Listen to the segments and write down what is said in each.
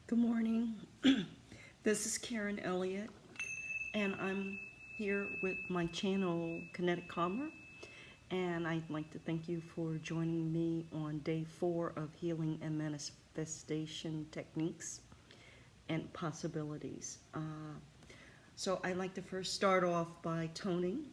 Good morning. This is Karen Elliott, and I'm here with my channel, KeneticKarma. And I'd like to thank you for joining me on day 4 of Healing and Manifestation Techniques and Possibilities. So I'd like to first start off by toning.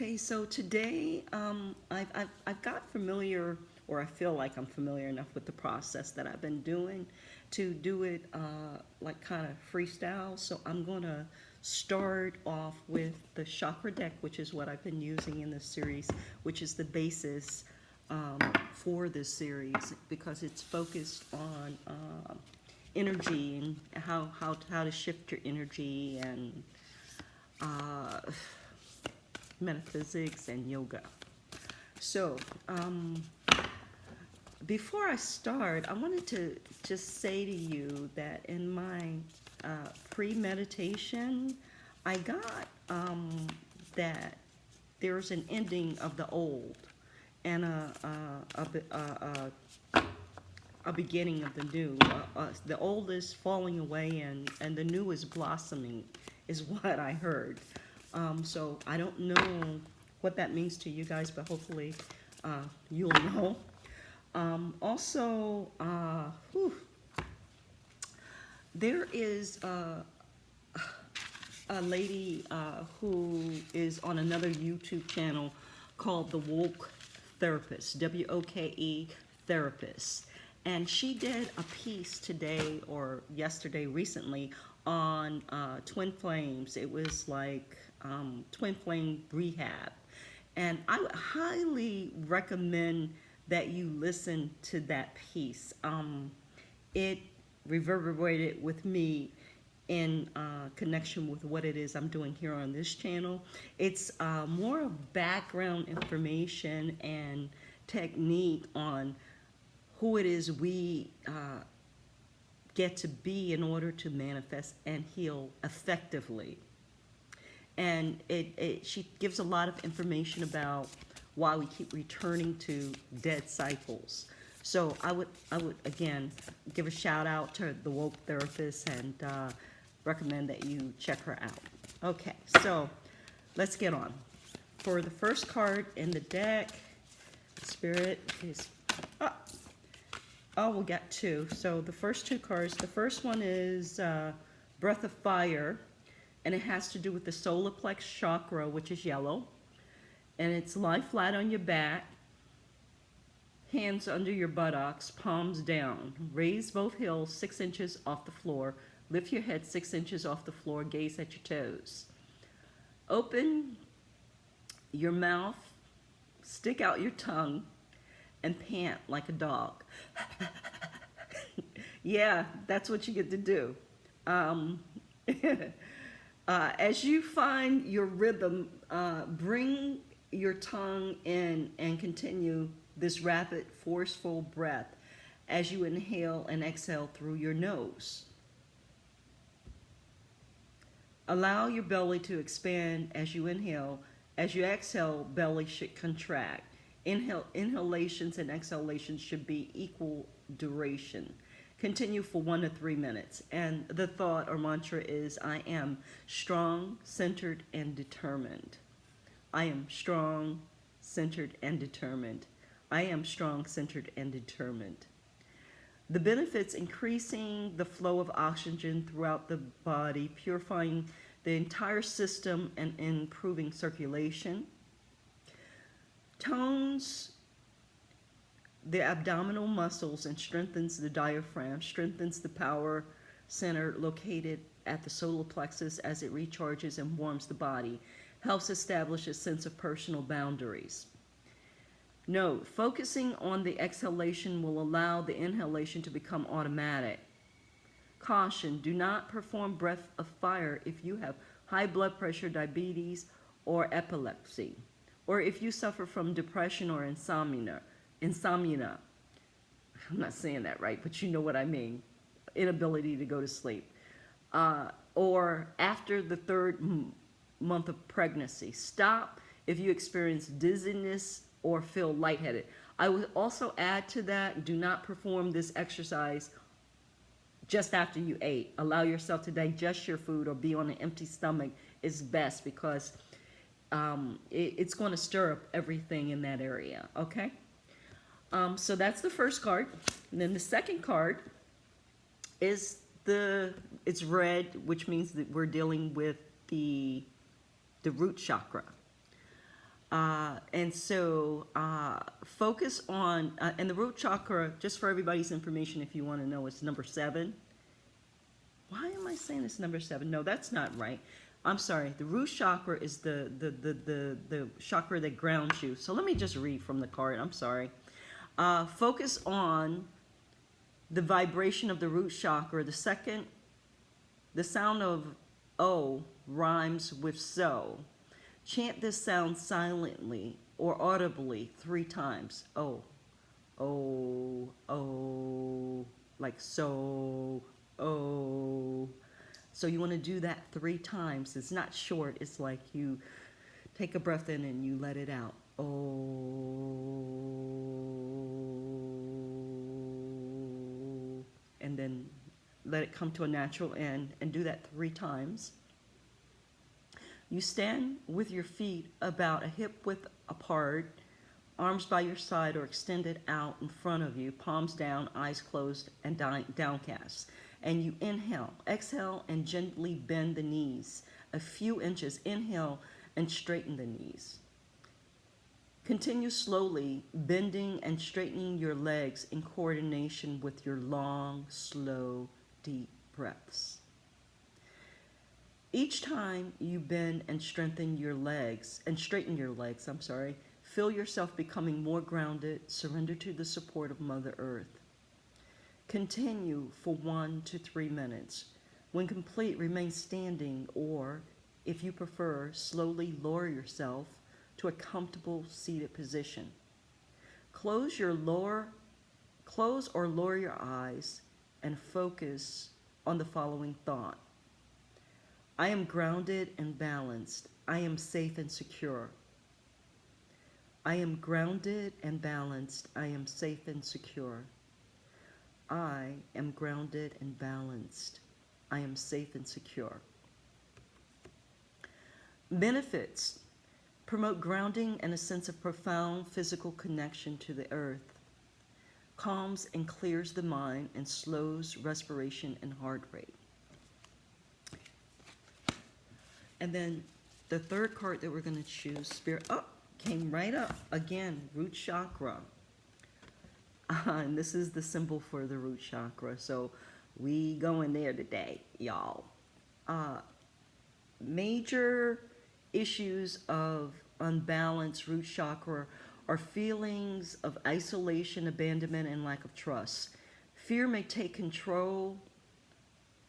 Okay, so today I've got familiar, or I feel like I'm familiar enough with the process that I've been doing to do it like kind of freestyle. So I'm going to start off with the chakra deck, which is what I've been using in this series, which is the basis for this series because it's focused on energy and how to shift your energy and uh, metaphysics and yoga. So, before I start, I wanted to just say to you that in my pre-meditation, I got that there's an ending of the old and a beginning of the new. The old is falling away and the new is blossoming, is what I heard. So I don't know what that means to you guys, but hopefully you'll know. Also, there is a lady who is on another YouTube channel called The Woke Therapist, WOKE Therapist. And she did a piece today or yesterday recently on twin flames. It was like twin flame rehab. And I would highly recommend that you listen to that piece. It reverberated with me in connection with what it is I'm doing here on this channel. It's more of background information and technique on who it is we get to be in order to manifest and heal effectively. And she gives a lot of information about why we keep returning to dead cycles. So I would again give a shout out to the woke therapist and recommend that you check her out. Okay, so let's get on. For the first card in the deck, Spirit is oh, we'll get two. So the first two cards, the first one is Breath of Fire, and it has to do with the solar plex chakra, which is yellow. And it's lie flat on your back, hands under your buttocks, palms down. Raise both heels 6 inches off the floor. Lift your head 6 inches off the floor. Gaze at your toes. Open your mouth, stick out your tongue, and pant like a dog. Yeah, that's what you get to do. Um, as you find your rhythm, bring your tongue in and continue this rapid, forceful breath as you inhale and exhale through your nose. Allow your belly to expand as you inhale. As you exhale, belly should contract. Inhalations and exhalations should be equal duration. Continue for 1 to 3 minutes. And the thought or mantra is, I am strong, centered, and determined. I am strong, centered, and determined. I am strong, centered, and determined. The benefits: increasing the flow of oxygen throughout the body, purifying the entire system, and improving circulation. Tones the abdominal muscles and strengthens the diaphragm, strengthens the power center located at the solar plexus as it recharges and warms the body, helps establish a sense of personal boundaries. Note, focusing on the exhalation will allow the inhalation to become automatic. Caution, do not perform breath of fire if you have high blood pressure, diabetes, or epilepsy, or if you suffer from depression or insomnia. I'm not saying that right, but you know what I mean. Inability to go to sleep. Or after the third month of pregnancy. Stop if you experience dizziness or feel lightheaded. I would also add to that, do not perform this exercise just after you ate. Allow yourself to digest your food or be on an empty stomach is best, because it's going to stir up everything in that area, okay? So that's the first card. And then the second card is it's red, which means that we're dealing with the root chakra. And so focus on, and the root chakra, just for everybody's information, if you want to know, it's number 7. Why am I saying it's number 7? No, that's not right. I'm sorry. The root chakra is the chakra that grounds you. So let me just read from the card. I'm sorry. Focus on the vibration of the root chakra. The sound of O rhymes with so. Chant this sound silently or audibly 3 times. O, O, O, like so, O. So you want to do that 3 times. It's not short. It's like you take a breath in and you let it out. O. And then let it come to a natural end and do that 3 times. You stand with your feet about a hip width apart, arms by your side or extended out in front of you, palms down, eyes closed and downcast. And you inhale, exhale, and gently bend the knees a few inches. Inhale and straighten the knees. Continue slowly bending and straightening your legs in coordination with your long, slow, deep breaths. Each time you bend and straighten your legs, feel yourself becoming more grounded. Surrender to the support of Mother Earth. Continue for 1 to 3 minutes. When complete, remain standing, or, if you prefer, slowly lower yourself to a comfortable seated position. Close or lower your eyes and focus on the following thought. I am grounded and balanced. I am safe and secure. I am grounded and balanced. I am safe and secure. I am grounded and balanced. I am safe and secure. Benefits: promote grounding and a sense of profound physical connection to the earth. Calms and clears the mind and slows respiration and heart rate. And then the third card that we're going to choose, Spirit, came right up. Again, root chakra. And this is the symbol for the root chakra. So we going there today, y'all. Major issues of unbalanced root chakra are feelings of isolation, abandonment, and lack of trust. Fear may take control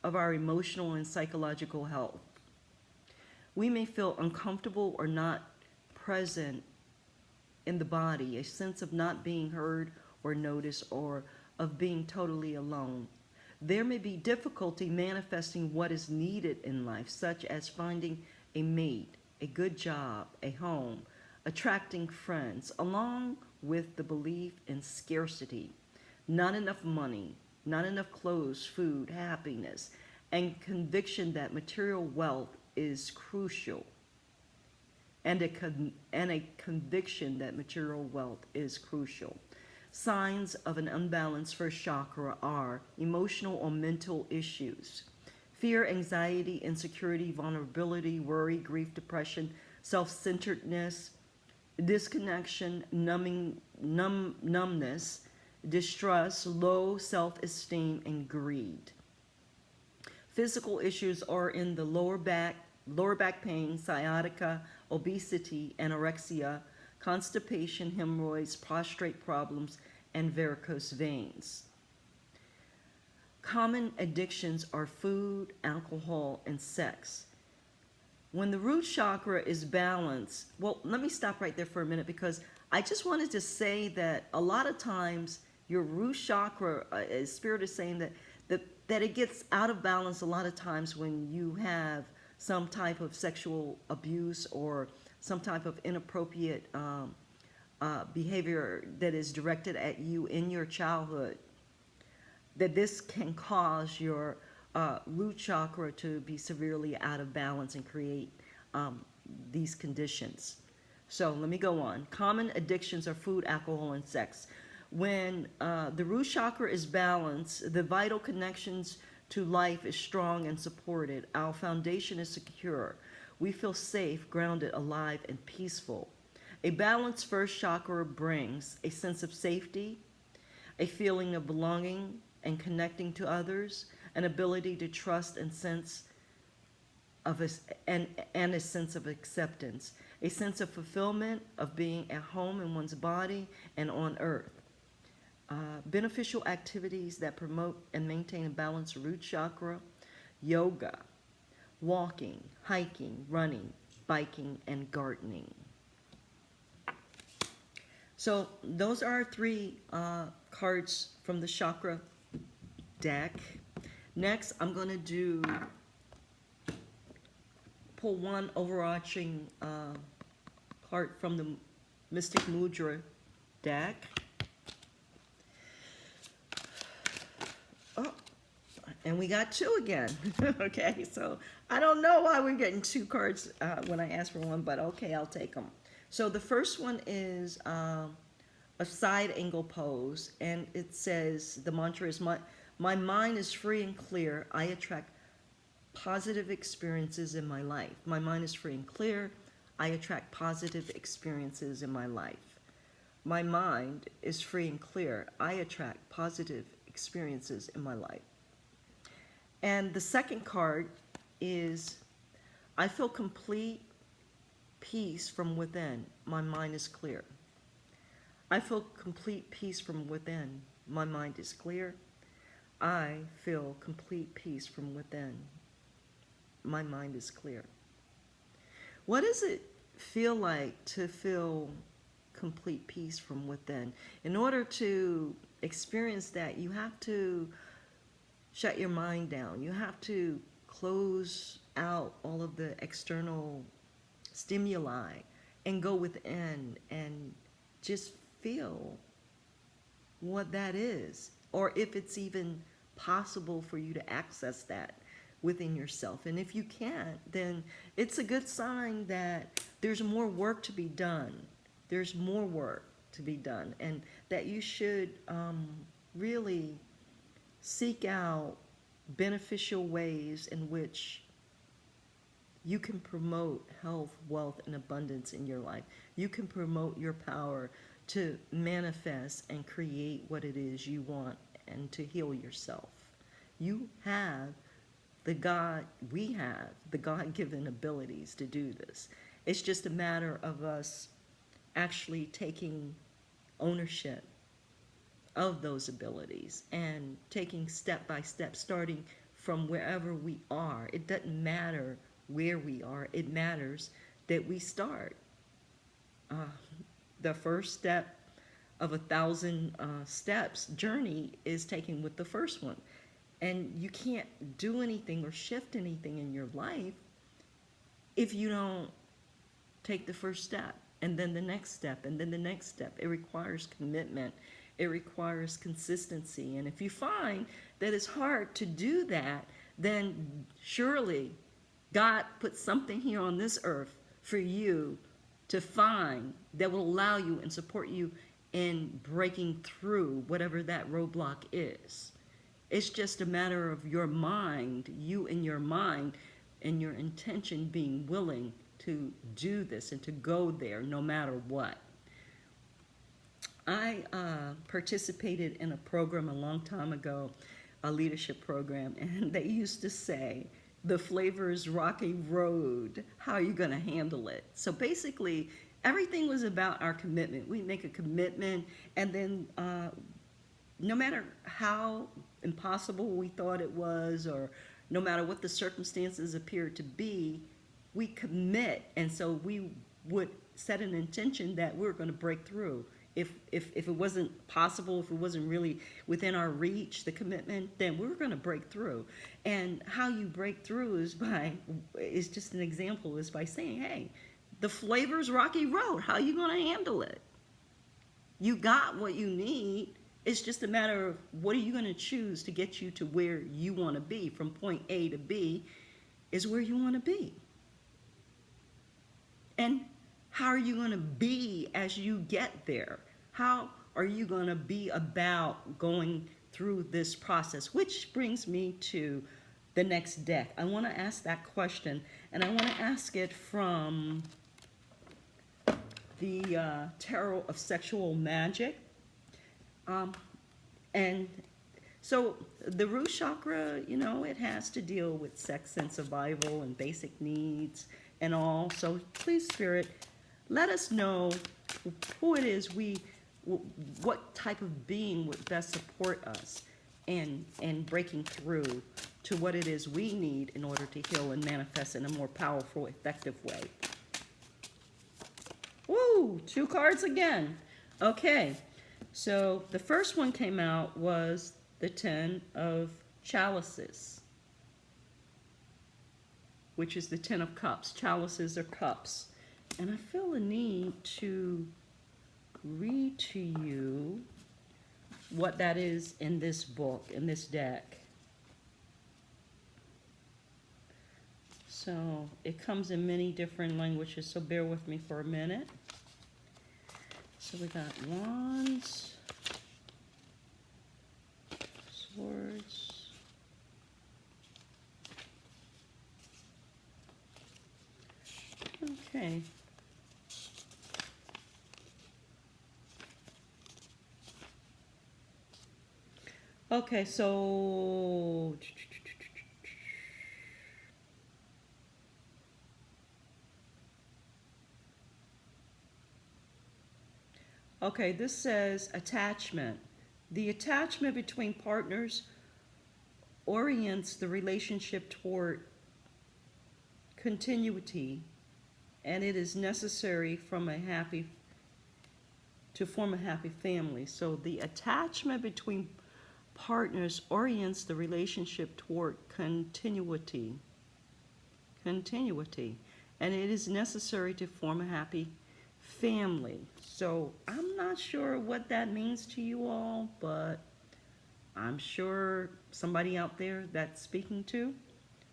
of our emotional and psychological health. We may feel uncomfortable or not present in the body, a sense of not being heard or noticed, or of being totally alone. There may be difficulty manifesting what is needed in life, such as finding a mate, a good job, a home, attracting friends, along with the belief in scarcity, not enough money, not enough clothes, food, happiness, and conviction that material wealth is crucial, and a conviction that material wealth is crucial. Signs of an unbalanced first chakra are emotional or mental issues: fear, anxiety, insecurity, vulnerability, worry, grief, depression, self-centeredness, disconnection, numbness, distrust, low self-esteem, and greed. Physical issues are in the lower back pain, sciatica, obesity, anorexia, constipation, hemorrhoids, prostate problems, and varicose veins. Common addictions are food, alcohol, and sex. When the root chakra is balanced, well, let me stop right there for a minute, because I just wanted to say that a lot of times your root chakra, Spirit is saying that it gets out of balance a lot of times when you have some type of sexual abuse or some type of inappropriate behavior that is directed at you in your childhood, that this can cause your root chakra to be severely out of balance and create these conditions. So let me go on. Common addictions are food, alcohol, and sex. When the root chakra is balanced, the vital connections to life is strong and supported. Our foundation is secure. We feel safe, grounded, alive, and peaceful. A balanced first chakra brings a sense of safety, a feeling of belonging and connecting to others, an ability to trust and sense of and a sense of acceptance, a sense of fulfillment of being at home in one's body and on earth. Beneficial activities that promote and maintain a balanced root chakra: yoga, walking, hiking, running, biking, and gardening. So those are 3 cards from the chakra deck. Next, I'm going to pull one overarching card from the Mystic Mudra deck. Oh, and we got 2 again. Okay, so I don't know why we're getting 2 cards when I ask for one, but okay, I'll take them. So the first one is a side angle pose, and it says, the mantra is, my mind is free and clear. I attract positive experiences in my life. My mind is free and clear. I attract positive experiences in my life. My mind is free and clear. I attract positive experiences in my life. And the second card is, I feel complete peace from within. My mind is clear. I feel complete peace from within. My mind is clear. I feel complete peace from within. My mind is clear. What does it feel like to feel complete peace from within? In order to experience that, you have to shut your mind down. You have to close out all of the external stimuli and go within and just feel what that is, or if it's even possible for you to access that within yourself. And if you can't, then it's a good sign that there's more work to be done. There's more work to be done, and that you should really seek out beneficial ways in which you can promote health, wealth, and abundance in your life. You can promote your power to manifest and create what it is you want and to heal yourself. You have we have the God-given abilities to do this. It's just a matter of us actually taking ownership of those abilities and taking step by step, starting from wherever we are. It doesn't matter where we are. It matters that we start. The first step of 1,000 steps journey is taken with the first one. And you can't do anything or shift anything in your life if you don't take the first step, and then the next step, and then the next step. It requires commitment. It requires consistency. And if you find that it's hard to do that, then surely God put something here on this earth for you to find that will allow you and support you in breaking through whatever that roadblock is. It's just a matter of your mind, you and your mind, and your intention being willing to do this and to go there no matter what. I participated in a program a long time ago, a leadership program, and they used to say, the flavor is rocky road. How are you going to handle it? So basically, everything was about our commitment. We make a commitment, and then no matter how impossible we thought it was, or no matter what the circumstances appeared to be, we commit. And so we would set an intention that we're going to break through if it wasn't possible, if it wasn't really within our reach, the commitment, then we're going to break through. And how you break through is just an example, is by saying, hey, the flavor's rocky road. How are you going to handle it? You got what you need. It's just a matter of what are you going to choose to get you to where you want to be. From point A to B is where you want to be. And how are you going to be as you get there? How are you going to be about going through this process? Which brings me to the next deck. I want to ask that question, and I want to ask it from the Tarot of Sexual Magic. And so the root chakra, it has to deal with sex and survival and basic needs and all. So please, Spirit, let us know who it is what type of being would best support us in breaking through to what it is we need in order to heal and manifest in a more powerful, effective way. Woo! 2 cards again. Okay, so the first one came out was the 10 of Chalices, which is the 10 of Cups. Chalices are cups. And I feel a need to read to you what that is in this book, in this deck. So it comes in many different languages, so bear with me for a minute. So we got wands, swords, okay. Okay, so okay, this says attachment. The attachment between partners orients the relationship toward continuity, and it is necessary to form a happy family. So the attachment between partners orients the relationship toward continuity, and it is necessary to form a happy family. So I'm not sure what that means to you all, but I'm sure somebody out there that's speaking to.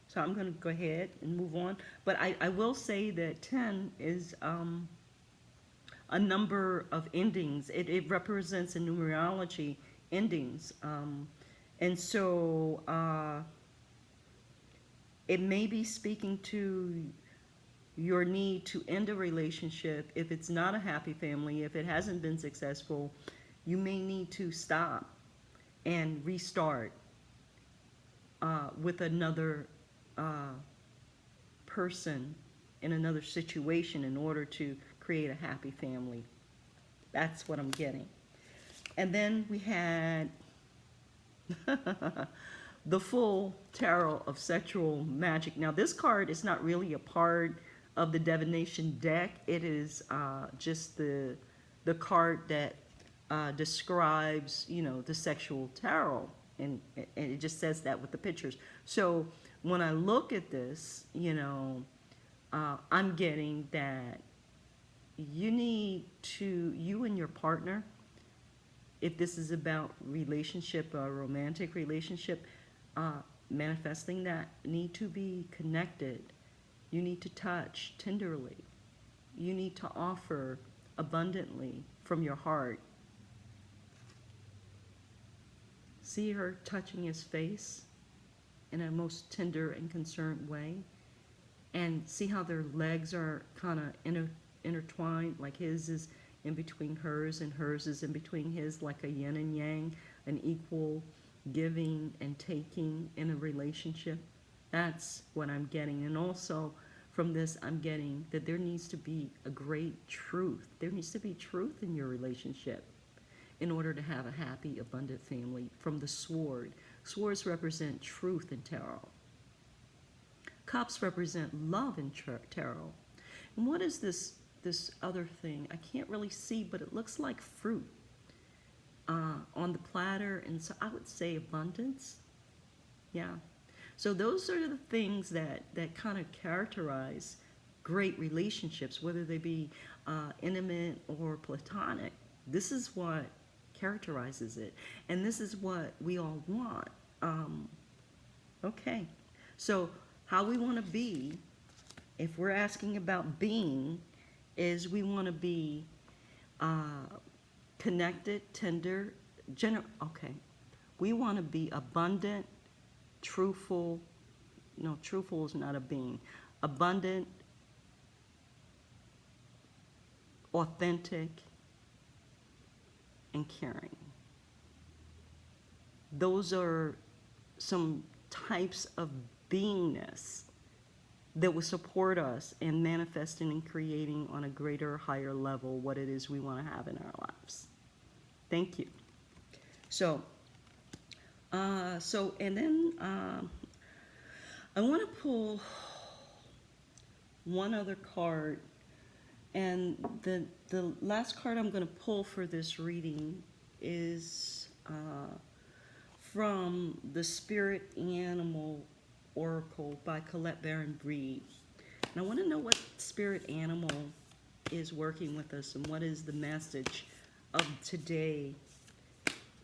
So I'm going to go ahead and move on. But I will say that 10 is a number of endings. It represents in numerology endings. And so it may be speaking to your need to end a relationship. If it's not a happy family, if it hasn't been successful, you may need to stop and restart with another person in another situation in order to create a happy family. That's what I'm getting. And then we had the full Tarot of Sexual Magic. Now this card is not really a part of the divination deck. It is just the card that describes, the sexual tarot, and it just says that with the pictures. So when I look at this, I'm getting that you and your partner, if this is about relationship, a romantic relationship, manifesting that, need to be connected. You need to touch tenderly. You need to offer abundantly from your heart. See her touching his face in a most tender and concerned way. And see how their legs are kind of intertwined, like his is in between hers and hers is in between his, like a yin and yang, an equal giving and taking in a relationship. That's what I'm getting. And also from this, I'm getting that there needs to be a great truth. There needs to be truth in your relationship in order to have a happy, abundant family. From the sword. Swords represent truth in tarot. Cups represent love in tarot. And what is this this other thing. I can't really see, but it looks like fruit on the platter, and so I would say abundance. Yeah. So those are the things that kind of characterize great relationships, whether they be intimate or platonic. This is what characterizes it, and this is what we all want. Um, okay. So how we want to be, if we're asking about being, is we want to be connected, tender, okay. We want to be abundant, truthful. No, truthful is not a being. Abundant, authentic, and caring. Those are some types of beingness that will support us in manifesting and creating on a greater, higher level what it is we want to have in our lives. Thank you. So, and then I want to pull one other card, and the last card I'm going to pull for this reading is from the Spirit Animal Oracle by Colette Baron Breed. And I want to know what spirit animal is working with us and what is the message of today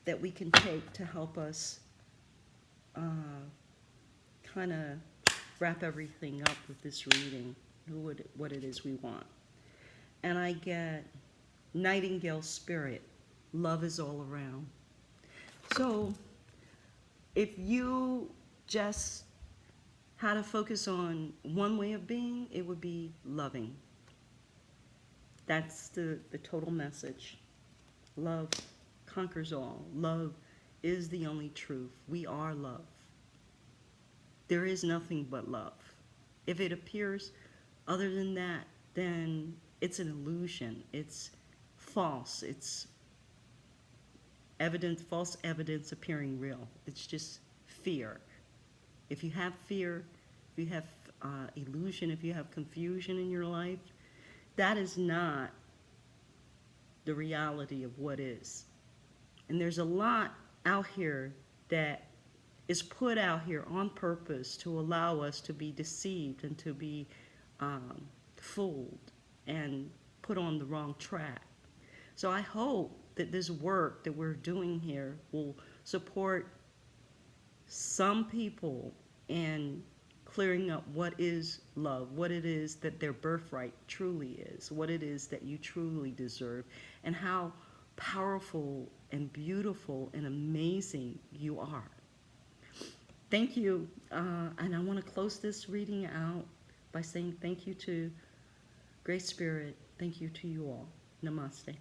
that we can take to help us kind of wrap everything up with this reading, what it is we want. And I get Nightingale Spirit, love is all around. So if you just had to focus on one way of being, it would be loving. That's the total message. Love conquers all. Love is the only truth. We are love. There is nothing but love. If it appears other than that, then it's an illusion. It's false. It's evidence, false evidence appearing real. It's just fear. If you have fear, if you have illusion, if you have confusion in your life, that is not the reality of what is. And there's a lot out here that is put out here on purpose to allow us to be deceived and to be fooled and put on the wrong track. So I hope that this work that we're doing here will support some people in clearing up what is love, what it is that their birthright truly is, what it is that you truly deserve, and how powerful and beautiful and amazing you are. Thank you, and I want to close this reading out by saying thank you to Great Spirit. Thank you to you all. Namaste.